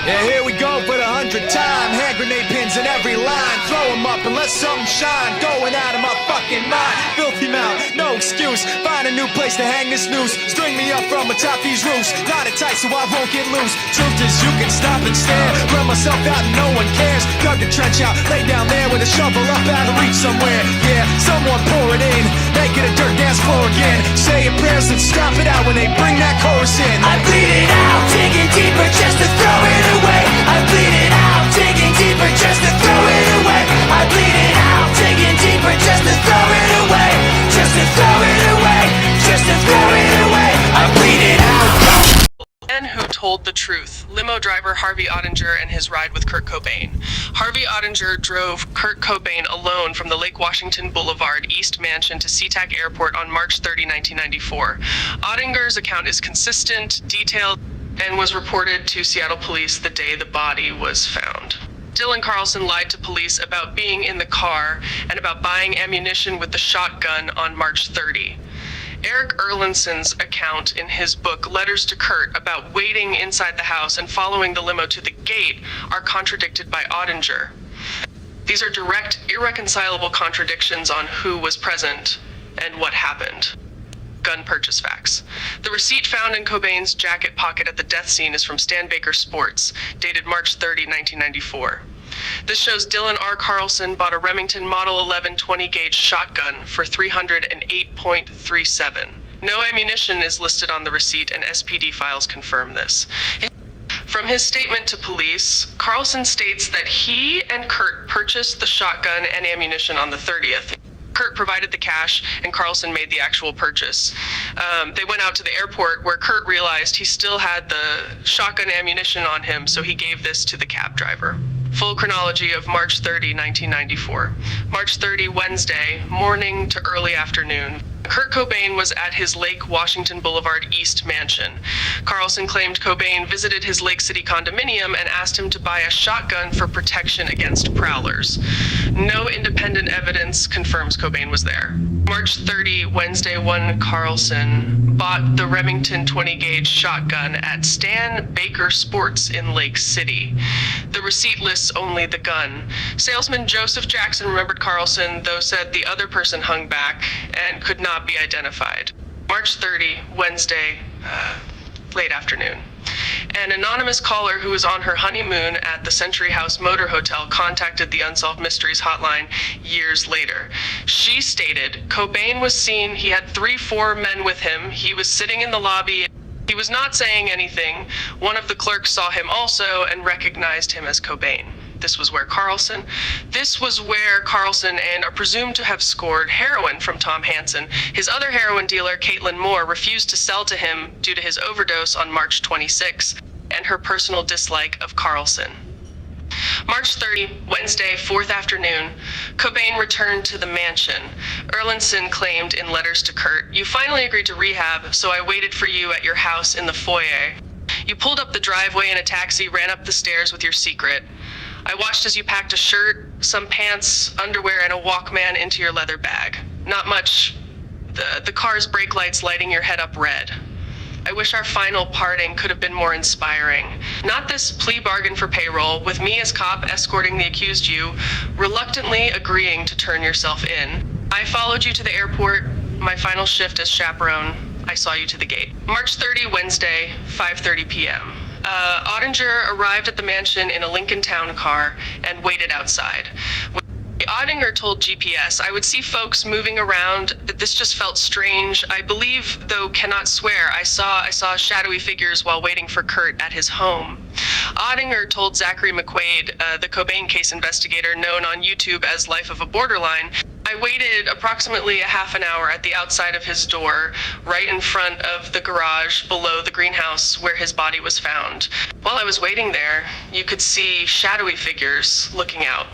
Yeah, here we go for the 100th time. Hand grenade pins in every line. Throw them up and let something shine. Going out of my fucking mind. Filthy mouth, no excuse. Find a new place to hang this noose. String me up from atop these roofs. Knot it tight so I won't get loose. Truth is you can stop and stare. Run myself out and no one cares. Dug the trench out, lay down there with a shovel up out of reach somewhere. Yeah, someone pour it in. Make it a dirt dance floor again. Say your prayers and stop it out when they bring that chorus in. I bleed it out, digging deeper just to throw it away. I bleed it out, digging deeper just to throw it away. I bleed it out, digging deeper just to throw it away. Just to throw it away, just to throw it away. I bleed it out. Man who told the truth, limo driver Harvey Ottinger and his ride with Kurt Cobain. Harvey Ottinger drove Kurt Cobain alone from the Lake Washington Boulevard East Mansion to SeaTac Airport on March 30, 1994. Ottinger's account is consistent, detailed, and was reported to Seattle police the day the body was found. Dylan Carlson lied to police about being in the car and about buying ammunition with the shotgun on March 30. Eric Erlandson's account in his book Letters to Kurt about waiting inside the house and following the limo to the gate are contradicted by Ottinger. These are direct, irreconcilable contradictions on who was present and what happened. Gun purchase facts. The receipt found in Cobain's jacket pocket at the death scene is from Stan Baker Sports, dated March 30, 1994. This shows Dylan R. Carlson bought a Remington Model 11 20-gauge shotgun for $308.37. No ammunition is listed on the receipt, and SPD files confirm this. From his statement to police, Carlson states that he and Kurt purchased the shotgun and ammunition on the 30th. Kurt provided the cash, and Carlson made the actual purchase. They went out to the airport where Kurt realized he still had the shotgun ammunition on him, so he gave this to the cab driver. Full chronology of March 30, 1994. March 30, Wednesday, morning to early afternoon. Kurt Cobain was at his Lake Washington Boulevard East mansion. Carlson claimed Cobain visited his Lake City condominium and asked him to buy a shotgun for protection against prowlers. No independent evidence confirms Cobain was there. March 30, Wednesday, Carlson bought the Remington 20-gauge shotgun at Stan Baker Sports in Lake City. The receipt lists only the gun. Salesman Joseph Jackson remembered Carlson, though said the other person hung back and could not be identified. March 30, Wednesday, late afternoon. An anonymous caller who was on her honeymoon at the Century House Motor Hotel contacted the Unsolved Mysteries hotline years later. She stated, Cobain was seen, he had 3-4 men with him, he was sitting in the lobby, he was not saying anything. One of the clerks saw him also and recognized him as Cobain. This was where Carlson and are presumed to have scored heroin from Tom Hansen. His other heroin dealer, Caitlin Moore, refused to sell to him due to his overdose on March 26 and her personal dislike of Carlson. March 30, Wednesday, 4th afternoon, Cobain returned to the mansion. Erlandson claimed in Letters to Kurt, "You finally agreed to rehab, so I waited for you at your house in the foyer. You pulled up the driveway in a taxi, ran up the stairs with your secret. I watched as you packed a shirt, some pants, underwear, and a Walkman into your leather bag. Not much. The car's brake lights lighting your head up red. I wish our final parting could have been more inspiring. Not this plea bargain for payroll, with me as cop escorting the accused you, reluctantly agreeing to turn yourself in. I followed you to the airport, my final shift as chaperone. I saw you to the gate." March 30, Wednesday, 5:30 p.m. Ottinger arrived at the mansion in a Lincoln Town car and waited outside. Ottinger told GPS, "I would see folks moving around. This just felt strange. I believe, though cannot swear, I saw shadowy figures while waiting for Kurt at his home." Ottinger told Zachary McQuaid, the Cobain case investigator known on YouTube as Life of a Borderline, "I waited approximately a half an hour at the outside of his door, right in front of the garage below the greenhouse where his body was found. While I was waiting there, you could see shadowy figures looking out."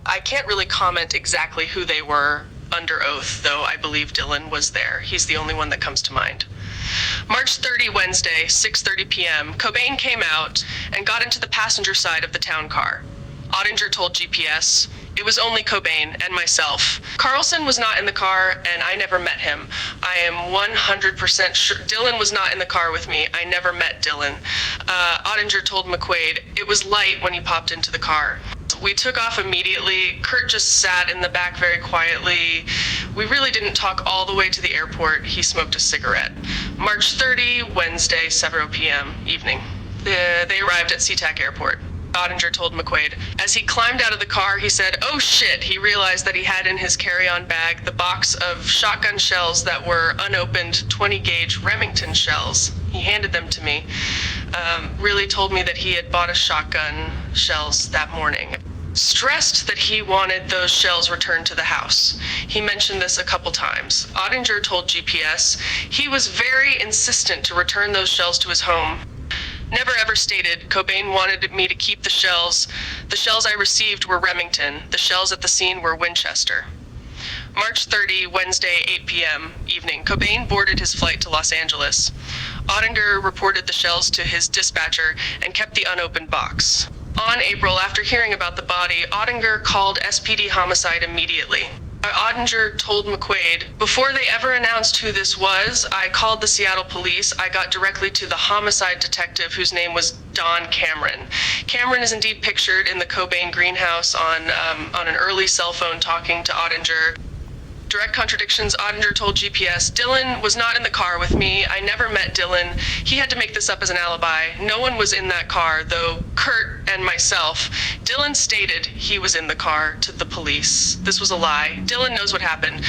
I can't really comment exactly who they were under oath, though I believe Dylan was there. He's the only one that comes to mind. March 30, Wednesday, 6:30 p.m., Cobain came out and got into the passenger side of the town car. Ottinger told GPS, It was only Cobain and myself. Carlson was not in the car, and I never met him. I am 100% sure Dylan was not in the car with me. I never met Dylan. Ottinger told McQuaid, it was light when he popped into the car. We took off immediately. Kurt just sat in the back very quietly. We really didn't talk all the way to the airport. He smoked a cigarette. March 30, Wednesday, 7 p.m. evening. They arrived at SeaTac Airport. Ottinger told McQuaid. As he climbed out of the car, he said, oh shit, he realized that he had in his carry-on bag the box of shotgun shells that were unopened 20-gauge Remington shells. He handed them to me. Really told me that he had bought a shotgun shells that morning. Stressed that he wanted those shells returned to the house. He mentioned this a couple times. Ottinger told GPS he was very insistent to return those shells to his home. Never ever stated Cobain wanted me to keep the shells. The shells I received were Remington. The shells at the scene were Winchester. March 30, Wednesday, 8 p.m. evening. Cobain boarded his flight to Los Angeles. Ottinger reported the shells to his dispatcher and kept the unopened box. On April, after hearing about the body, Ottinger called SPD homicide immediately. Ottinger told McQuaid, before they ever announced who this was, I called the Seattle police. I got directly to the homicide detective whose name was Don Cameron. Cameron is indeed pictured in the Cobain greenhouse on an early cell phone talking to Ottinger. Direct contradictions, Ottinger told GPS, Dylan was not in the car with me. I never met Dylan. He had to make this up as an alibi. No one was in that car, though Kurt and myself. Dylan stated he was in the car to the police. This was a lie. Dylan knows what happened.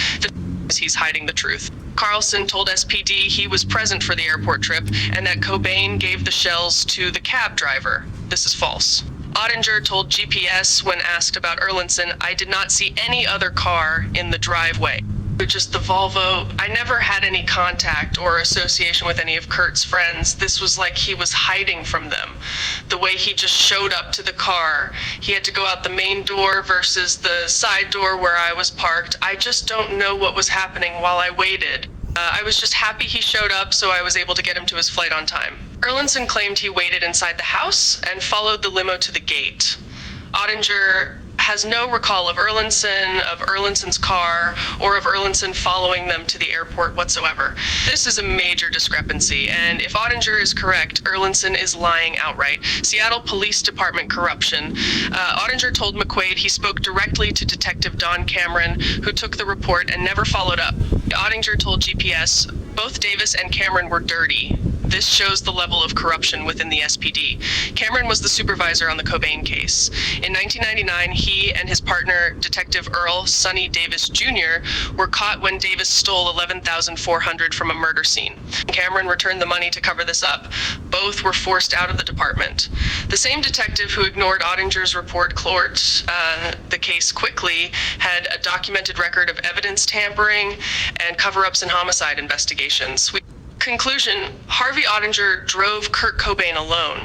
He's hiding the truth. Carlson told SPD he was present for the airport trip and that Cobain gave the shells to the cab driver. This is false. Ottinger told GPS when asked about Erlandson, I did not see any other car in the driveway. Just the Volvo. I never had any contact or association with any of Kurt's friends. This was like he was hiding from them. The way he just showed up to the car. He had to go out the main door versus the side door where I was parked. I just don't know what was happening while I waited. I was just happy he showed up, so I was able to get him to his flight on time. Erlandson claimed he waited inside the house and followed the limo to the gate. Ottinger has no recall of Erlandson's car, or of Erlandson following them to the airport whatsoever. This is a major discrepancy, and if Ottinger is correct, Erlandson is lying outright. Seattle Police Department corruption. Ottinger told McQuaid he spoke directly to Detective Don Cameron, who took the report and never followed up. Ottinger told GPS both Davis and Cameron were dirty. This shows the level of corruption within the SPD. Cameron was the supervisor on the Cobain case. In 1999, he and his partner, Detective Earl Sonny Davis Jr., were caught when Davis stole $11,400 from a murder scene. Cameron returned the money to cover this up. Both were forced out of the department. The same detective who ignored Ottinger's report cleared the case quickly had a documented record of evidence tampering and cover-ups in homicide investigations. Conclusion, Harvey Ottinger drove Kurt Cobain alone.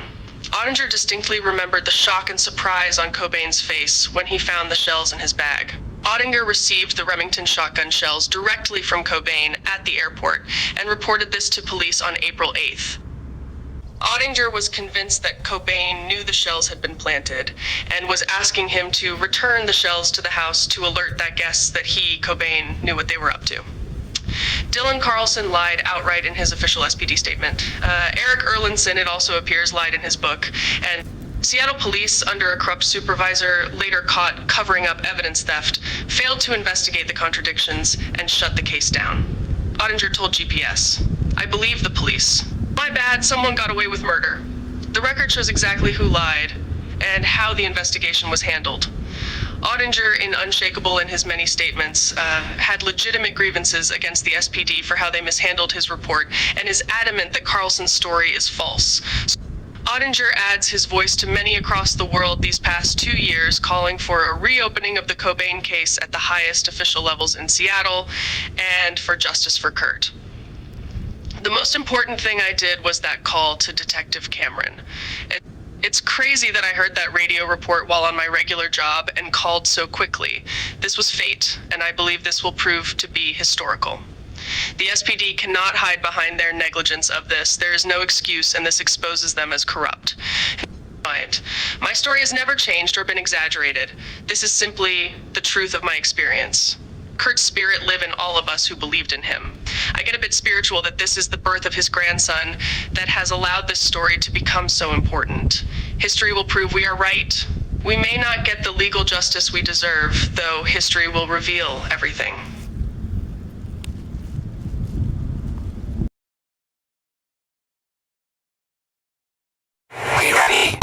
Ottinger distinctly remembered the shock and surprise on Cobain's face when he found the shells in his bag. Ottinger received the Remington shotgun shells directly from Cobain at the airport and reported this to police on April 8th. Ottinger was convinced that Cobain knew the shells had been planted and was asking him to return the shells to the house to alert that guess that he, Cobain, knew what they were up to. Dylan Carlson lied outright in his official SPD statement. Eric Erlandson, it also appears, lied in his book. And Seattle police, under a corrupt supervisor, later caught covering up evidence theft, failed to investigate the contradictions, and shut the case down. Ottinger told GPS, I believe the police. My bad, someone got away with murder. The record shows exactly who lied and how the investigation was handled. Ottinger, in Unshakable in his many statements, had legitimate grievances against the SPD for how they mishandled his report and is adamant that Carlson's story is false. Ottinger adds his voice to many across the world these past 2 years, calling for a reopening of the Cobain case at the highest official levels in Seattle and for justice for Kurt. The most important thing I did was that call to Detective Cameron. It's crazy that I heard that radio report while on my regular job and called so quickly. This was fate, and I believe this will prove to be historical. The SPD cannot hide behind their negligence of this. There is no excuse, and this exposes them as corrupt. My story has never changed or been exaggerated. This is simply the truth of my experience. Kurt's spirit lived in all of us who believed in him. I get a bit spiritual that this is the birth of his grandson that has allowed this story to become so important. History will prove we are right. We may not get the legal justice we deserve, though history will reveal everything. Are you ready?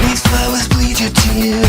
These flowers bleed your tears.